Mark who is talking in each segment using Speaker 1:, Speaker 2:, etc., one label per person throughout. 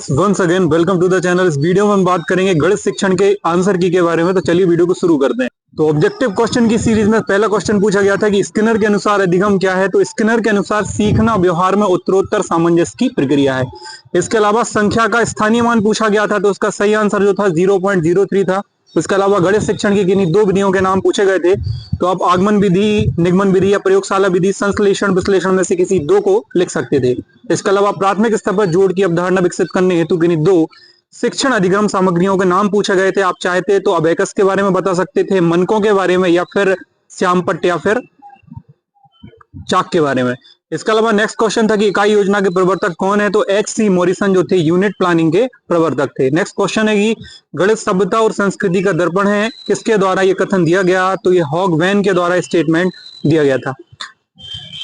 Speaker 1: Once again welcome to the channel. इस video में हम बात करेंगे गणित शिक्षण के आंसर की के बारे में। तो चलिए वीडियो को शुरू करते हैं। तो ऑब्जेक्टिव क्वेश्चन की सीरीज में पहला क्वेश्चन पूछा गया था कि स्किनर के अनुसार अधिगम क्या है। तो स्किनर के अनुसार सीखना व्यवहार में उत्तरोत्तर सामंजस्य की प्रक्रिया है। इसके अलावा संख्या का स्थानीय मान पूछा गया था, तो उसका सही आंसर जो था 0.03 था। इसके अलावा गणित शिक्षण की किन्हीं दो विधियों के नाम पूछे गए थे, तो आप आगमन विधि, निगमन विधि या प्रयोगशाला विधि, संश्लेषण विश्लेषण में से किसी दो को लिख सकते थे। इसके अलावा प्राथमिक स्तर पर जोड़ की अवधारणा विकसित करने हेतु किन्हीं दो शिक्षण अधिगम सामग्रियों के नाम पूछे गए थे। आप चाहते तो अबेकस के बारे में बता सकते थे, मनकों के बारे में, या फिर श्यामपट्ट या फिर चाक के बारे में। इसके अलावा नेक्स्ट क्वेश्चन था कि इकाई योजना के प्रवर्तक कौन है। तो H.C. मॉरिसन जो थे यूनिट प्लानिंग के प्रवर्तक थे। नेक्स्ट क्वेश्चन है कि गणित सभ्यता और संस्कृति का दर्पण है, किसके द्वारा यह कथन दिया गया। तो ये हॉगवैन के द्वारा स्टेटमेंट दिया गया था।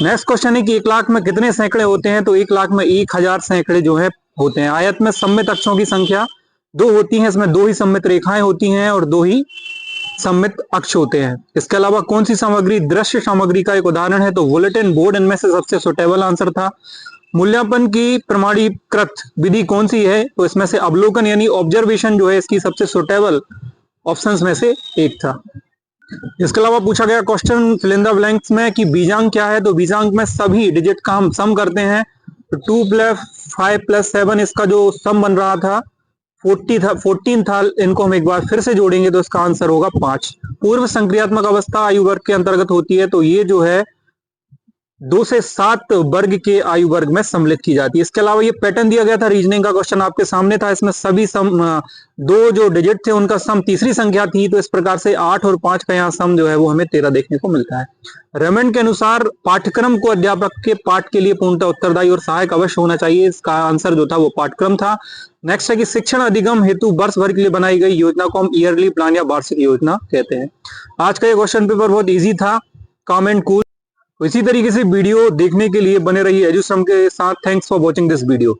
Speaker 1: नेक्स्ट क्वेश्चन है कि 1 लाख में कितने सैकड़े होते हैं। तो 1 लाख में 1000 सैकड़े जो है होते हैं। आयत में सममित अक्षों की संख्या 2 होती है, इसमें 2 ही सममित रेखाएं होती हैं और 2 ही सममित अक्ष होते हैं। इसके अलावा कौन सी सामग्री दृश्य सामग्री का एक उदाहरण है। तो बुलेटिन बोर्ड इनमें से सबसे सुटेबल आंसर था। मूल्यांकन की प्रमाणीकृत विधि कौन सी है। तो इसमें से अवलोकन यानी ऑब्जर्वेशन जो है इसकी सबसे सुटेबल ऑप्शंस में से एक था। इसके अलावा पूछा गया question fill in the blanks में कि बीजांक क्या है। तो बीजांक में सभी डिजिट का हम सम करते हैं। तो 2 + 5 + 7 इसका जो सम बन रहा था 14 था। इनको हम एक बार फिर से जोड़ेंगे तो इसका आंसर होगा 5। पूर्व संक्रियात्मक अवस्था आयु वर्ग के अंतर्गत होती है, तो ये जो है 2 से 7 वर्ग के आयु वर्ग में सम्मिलित की जाती है। इसके अलावा ये पैटर्न दिया गया था, रीजनिंग का क्वेश्चन आपके सामने था। इसमें सभी सम 2 जो डिजिट थे उनका सम तीसरी संख्या थी, तो इस प्रकार से 8 और 5 का यहाँ सम जो है वो हमें 13 देखने को मिलता है। रेमंड के अनुसार पाठ्यक्रम को अध्यापक के पाठ के लिए पूर्णतः उत्तरदायी और सहायक अवश्य होना चाहिए। इसका आंसर जो था वो पाठ्यक्रम था। नेक्स्ट है कि शिक्षण अधिगम हेतु वर्ष भर के लिए बनाई गई योजना को हम ईयरली प्लान या वार्षिक योजना कहते हैं। आज का ये क्वेश्चन पेपर बहुत ईजी था, काम एंड कूल। इसी तरीके से वीडियो देखने के लिए बने रहिए एजुश्रम के साथ। Thanks for watching this video.